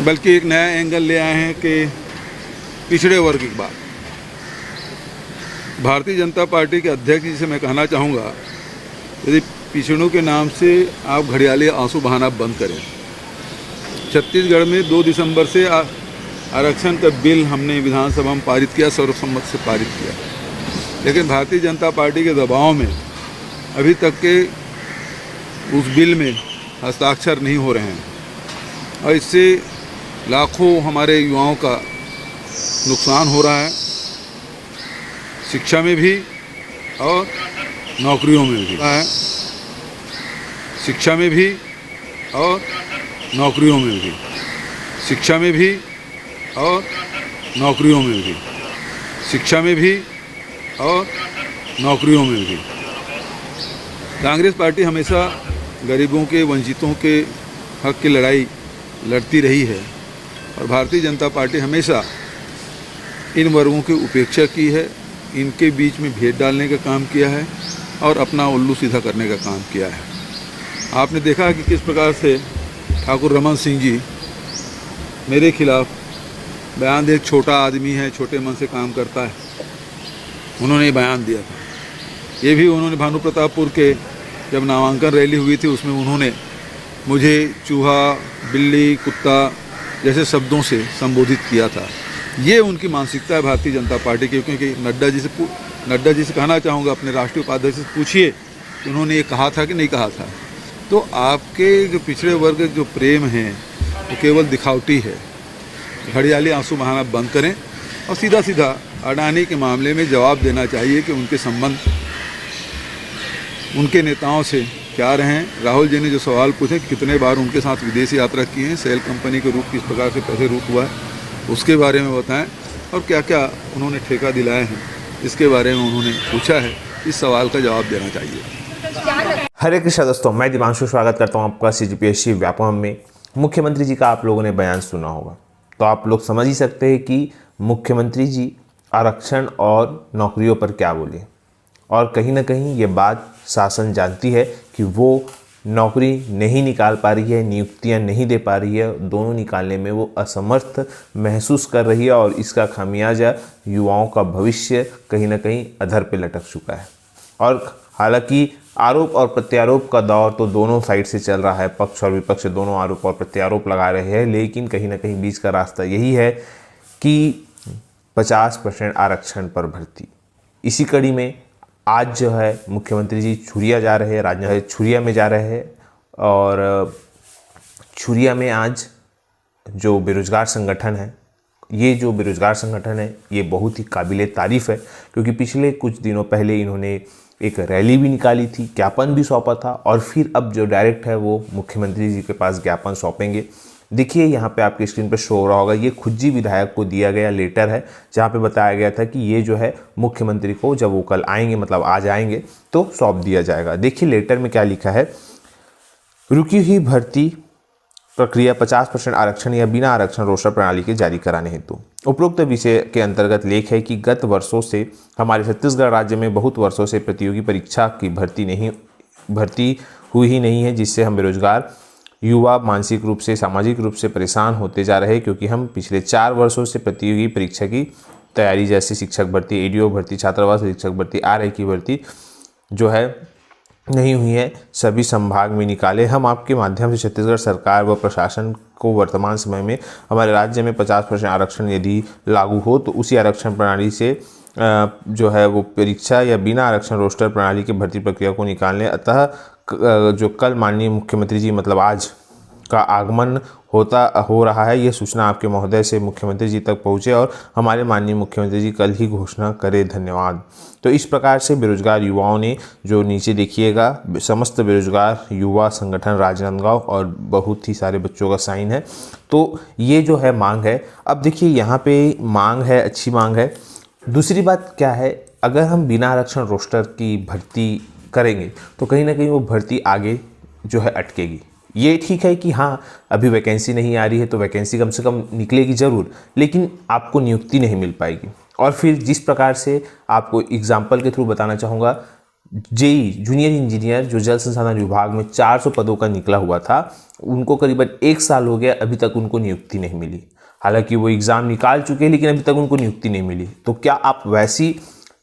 बल्कि एक नया एंगल ले आए हैं कि पिछड़े वर्ग की बात। भारतीय जनता पार्टी के अध्यक्ष जी से मैं कहना चाहूँगा, यदि पिछड़ों के नाम से आप घड़ियाली आंसू बहाना बंद करें। छत्तीसगढ़ में 2 दिसंबर से आरक्षण का बिल हमने विधानसभा में पारित किया, सर्वसम्मत से पारित किया, लेकिन भारतीय जनता पार्टी के दबाव में अभी तक के उस बिल में हस्ताक्षर नहीं हो रहे हैं और इससे लाखों हमारे युवाओं का नुकसान हो रहा है, शिक्षा में भी और नौकरियों में भी है, शिक्षा में भी और नौकरियों में भी, शिक्षा में भी और नौकरियों में भी, शिक्षा में भी और नौकरियों में भी। कांग्रेस पार्टी हमेशा गरीबों के, वंचितों के हक की लड़ाई लड़ती रही है और भारतीय जनता पार्टी हमेशा इन वर्गों की उपेक्षा की है, इनके बीच में भेद डालने का काम किया है और अपना उल्लू सीधा करने का काम किया है। आपने देखा कि किस प्रकार से ठाकुर रमन सिंह जी मेरे खिलाफ बयान दे, छोटा आदमी है, छोटे मन से काम करता है, उन्होंने बयान दिया था। ये भी उन्होंने भानु प्रतापपुर के जब नामांकन रैली हुई थी उसमें उन्होंने मुझे चूहा, बिल्ली, कुत्ता जैसे शब्दों से संबोधित किया था। ये उनकी मानसिकता है भारतीय जनता पार्टी की, क्योंकि नड्डा जी से कहना चाहूँगा, अपने राष्ट्रीय उपाध्यक्ष से पूछिए कि उन्होंने ये कहा था कि नहीं कहा था। तो आपके जो पिछड़े वर्ग जो प्रेम हैं वो केवल दिखावटी है। घड़ियाली आंसू बहाना बंद करें और सीधा सीधा अडानी के मामले में जवाब देना चाहिए कि उनके संबंध उनके नेताओं से क्या रहे हैं। राहुल जी ने जो सवाल पूछे कि कितने बार उनके साथ विदेश यात्रा की है, सेल कंपनी के रूप किस प्रकार से पैसे रूट हुआ है उसके बारे में बताएं और क्या क्या उन्होंने ठेका दिलाए हैं इसके बारे में उन्होंने पूछा है। इस सवाल का जवाब देना चाहिए। हरे कृष्णा दोस्तों, मैं दीपांशु स्वागत करता हूं आपका CGPSC व्यापम में। मुख्यमंत्री जी का आप लोगों ने बयान सुना होगा, तो आप लोग समझ ही सकते हैं कि मुख्यमंत्री जी आरक्षण और नौकरियों पर क्या बोले। और कहीं ना कहीं ये बात शासन जानती है कि वो नौकरी नहीं निकाल पा रही है, नियुक्तियां नहीं दे पा रही है, दोनों निकालने में वो असमर्थ महसूस कर रही है और इसका खामियाजा युवाओं का भविष्य कहीं ना कहीं अधर पे लटक चुका है। और हालांकि आरोप और प्रत्यारोप का दौर तो दोनों साइड से चल रहा है, पक्ष और विपक्ष दोनों आरोप और प्रत्यारोप लगा रहे हैं, लेकिन कहीं ना कहीं बीच का रास्ता यही है कि 50% आरक्षण पर भर्ती। इसी कड़ी में आज जो है मुख्यमंत्री जी छुरिया जा रहे हैं, राजधानी छुरिया में जा रहे हैं और छुरिया में आज जो बेरोजगार संगठन है, ये जो बेरोजगार संगठन है ये बहुत ही काबिले तारीफ़ है, क्योंकि पिछले कुछ दिनों पहले इन्होंने एक रैली भी निकाली थी, ज्ञापन भी सौंपा था और फिर अब जो डायरेक्ट है वो मुख्यमंत्री जी के पास ज्ञापन सौंपेंगे। देखिए यहाँ पे आपके स्क्रीन पे शो हो रहा होगा, ये खुज्जी विधायक को दिया गया लेटर है जहाँ पे बताया गया था कि ये जो है मुख्यमंत्री को जब वो कल आएंगे, मतलब आज आएंगे, तो सौंप दिया जाएगा। देखिए लेटर में क्या लिखा है। रुकी हुई भर्ती प्रक्रिया 50% आरक्षण या बिना आरक्षण रोस्टर प्रणाली के जारी कराने हेतु। उपरोक्त विषय के अंतर्गत लेख है कि गत वर्षों से हमारे छत्तीसगढ़ राज्य में बहुत वर्षों से प्रतियोगी परीक्षा की भर्ती हुई ही नहीं है, जिससे हम बेरोजगार युवा मानसिक रूप से, सामाजिक रूप से परेशान होते जा रहे हैं, क्योंकि हम पिछले 4 वर्षों से प्रतियोगी परीक्षा की तैयारी जैसे शिक्षक भर्ती, ADO भर्ती, छात्रावास शिक्षक भर्ती, RI की भर्ती जो है नहीं हुई है, सभी संभाग में निकाले। हम आपके माध्यम से छत्तीसगढ़ सरकार व प्रशासन को वर्तमान समय में हमारे राज्य में 50% आरक्षण यदि लागू हो तो उसी आरक्षण प्रणाली से जो है वो परीक्षा या बिना आरक्षण रोस्टर प्रणाली की भर्ती प्रक्रिया को निकालने। अतः जो कल माननीय मुख्यमंत्री जी मतलब आज का आगमन हो रहा है, ये सूचना आपके महोदय से मुख्यमंत्री जी तक पहुँचे और हमारे माननीय मुख्यमंत्री जी कल ही घोषणा करें। धन्यवाद। तो इस प्रकार से बेरोजगार युवाओं ने जो नीचे देखिएगा समस्त बेरोजगार युवा संगठन राजनांदगांव और बहुत ही सारे बच्चों का साइन है। तो ये जो है मांग है। अब देखिए यहाँ पे मांग है, अच्छी मांग है। दूसरी बात क्या है, अगर हम बिना आरक्षण रोस्टर की भर्ती करेंगे तो कहीं ना कहीं वो भर्ती आगे जो है अटकेगी। ये ठीक है कि हाँ अभी वैकेंसी नहीं आ रही है तो वैकेंसी कम से कम निकलेगी ज़रूर, लेकिन आपको नियुक्ति नहीं मिल पाएगी। और फिर जिस प्रकार से आपको एग्जाम्पल के थ्रू बताना चाहूँगा, जेई जूनियर इंजीनियर जो जल संसाधन विभाग में 400 पदों का निकला हुआ था, उनको करीबन 1 साल हो गया, अभी तक उनको नियुक्ति नहीं मिली। हालांकि वो एग्ज़ाम निकाल चुके हैं लेकिन अभी तक उनको नियुक्ति नहीं मिली। तो क्या आप वैसी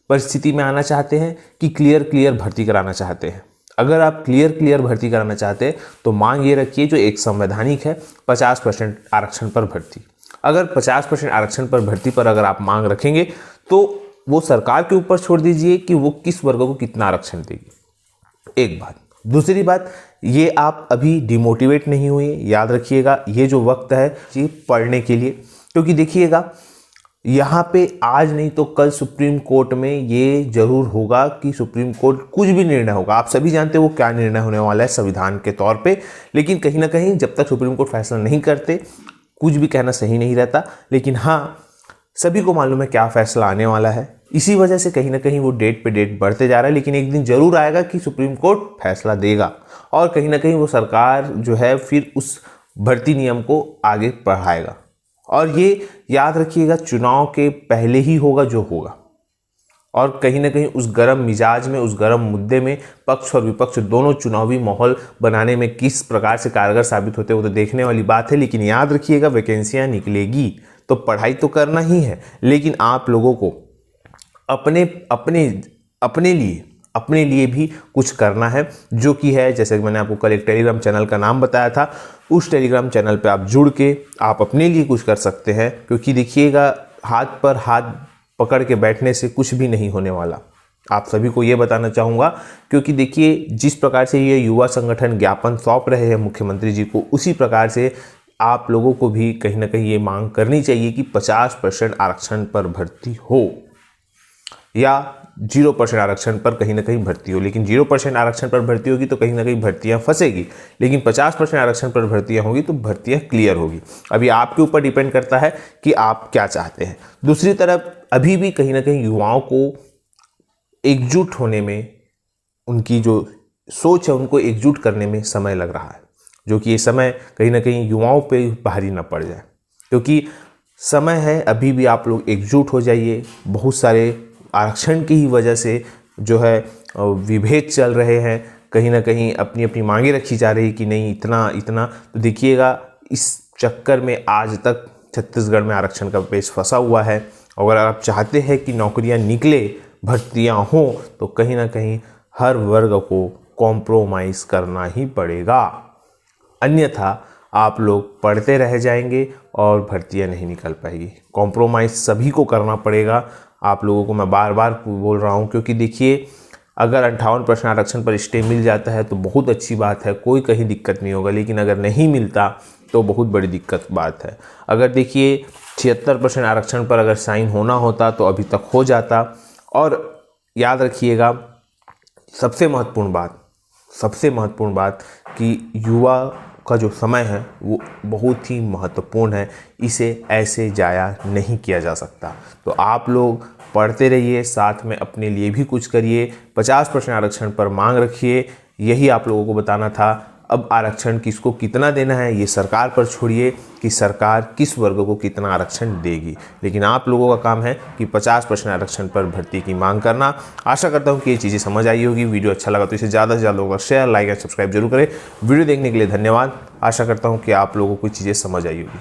परिस्थिति में आना चाहते हैं कि क्लियर भर्ती कराना चाहते हैं? अगर आप क्लियर भर्ती कराना चाहते हैं तो मांग ये रखिए जो एक संवैधानिक है, 50% आरक्षण पर भर्ती। अगर 50% आरक्षण पर भर्ती पर अगर आप मांग रखेंगे तो वो सरकार के ऊपर छोड़ दीजिए कि वो किस वर्ग को कितना आरक्षण देगी। एक बात। दूसरी बात, ये आप अभी डिमोटिवेट नहीं हुए, याद रखिएगा ये जो वक्त है ये पढ़ने के लिए, क्योंकि देखिएगा यहाँ पे आज नहीं तो कल सुप्रीम कोर्ट में ये जरूर होगा कि सुप्रीम कोर्ट कुछ भी निर्णय होगा। आप सभी जानते हो वो क्या निर्णय होने वाला है संविधान के तौर पे, लेकिन कहीं ना कहीं जब तक सुप्रीम कोर्ट फैसला नहीं करते कुछ भी कहना सही नहीं रहता। लेकिन हाँ, सभी को मालूम है क्या फैसला आने वाला है, इसी वजह से कहीं ना कहीं वो डेट पे डेट बढ़ते जा रहा है। लेकिन एक दिन जरूर आएगा कि सुप्रीम कोर्ट फैसला देगा और कहीं ना कहीं वो सरकार जो है फिर उस भर्ती नियम को आगे बढ़ाएगा। और ये याद रखिएगा चुनाव के पहले ही होगा जो होगा। और कहीं ना कहीं उस गर्म मिजाज में, उस गर्म मुद्दे में पक्ष और विपक्ष दोनों चुनावी माहौल बनाने में किस प्रकार से कारगर साबित होते हैं वो तो देखने वाली बात है। लेकिन याद रखिएगा वैकेंसियाँ निकलेगी तो पढ़ाई तो करना ही है, लेकिन आप लोगों को अपने लिए भी कुछ करना है, जो कि है जैसे कि मैंने आपको कल एक टेलीग्राम चैनल का नाम बताया था, उस टेलीग्राम चैनल पे आप जुड़ के आप अपने लिए कुछ कर सकते हैं। क्योंकि देखिएगा हाथ पर हाथ पकड़ के बैठने से कुछ भी नहीं होने वाला, आप सभी को ये बताना चाहूँगा। क्योंकि देखिए जिस प्रकार से ये युवा संगठन ज्ञापन सौंप रहे हैं मुख्यमंत्री जी को, उसी प्रकार से आप लोगों को भी कहीं ना कहीं ये मांग करनी चाहिए कि 50% आरक्षण पर भर्ती हो या 0% आरक्षण पर कहीं ना कहीं भर्ती हो। लेकिन 0% आरक्षण पर भर्ती होगी तो कहीं ना कहीं भर्तियां फंसेगी, लेकिन 50% आरक्षण पर भर्तियां होगी तो भर्तियां क्लियर होगी। अभी आपके ऊपर डिपेंड करता है कि आप क्या चाहते हैं। दूसरी तरफ अभी भी कहीं ना कहीं युवाओं को एकजुट होने में, उनकी जो सोच है उनको एकजुट करने में समय लग रहा है, जो कि ये समय कहीं ना कहीं युवाओं पे भारी ना पड़ जाए। क्योंकि समय है, अभी भी आप लोग एकजुट हो जाइए। बहुत सारे आरक्षण की ही वजह से जो है विभेद चल रहे हैं, कहीं ना कहीं अपनी अपनी मांगे रखी जा रही कि नहीं इतना। तो देखिएगा इस चक्कर में आज तक छत्तीसगढ़ में आरक्षण का पेच फंसा हुआ है। अगर आप चाहते हैं कि नौकरियां निकले, भर्तियां हों, तो कहीं ना कहीं हर वर्ग को कॉम्प्रोमाइज़ करना ही पड़ेगा, अन्यथा आप लोग पढ़ते रह जाएंगे और भर्तियां नहीं निकल पाएगी। कॉम्प्रोमाइज़ सभी को करना पड़ेगा। आप लोगों को मैं बार बार बोल रहा हूं, क्योंकि देखिए अगर 58% आरक्षण पर स्टे मिल जाता है तो बहुत अच्छी बात है, कोई कहीं दिक्कत नहीं होगा। लेकिन अगर नहीं मिलता तो बहुत बड़ी दिक्कत बात है। अगर देखिए 76% आरक्षण पर अगर साइन होना होता तो अभी तक हो जाता। और याद रखिएगा सबसे महत्वपूर्ण बात कि युवा का जो समय है वो बहुत ही महत्वपूर्ण है, इसे ऐसे जाया नहीं किया जा सकता। तो आप लोग पढ़ते रहिए, साथ में अपने लिए भी कुछ करिए। 50% आरक्षण पर मांग रखिए, यही आप लोगों को बताना था। अब आरक्षण किसको कितना देना है ये सरकार पर छोड़िए कि सरकार किस वर्ग को कितना आरक्षण देगी, लेकिन आप लोगों का काम है कि 50% आरक्षण पर भर्ती की मांग करना। आशा करता हूँ कि ये चीज़ें समझ आई होगी। वीडियो अच्छा लगा तो इसे ज़्यादा से ज़्यादा लोगों का शेयर, लाइक और सब्सक्राइब जरूर करें। वीडियो देखने के लिए धन्यवाद। आशा करता हूँ कि आप लोगों को कुछ चीज़ें समझ आई होगी।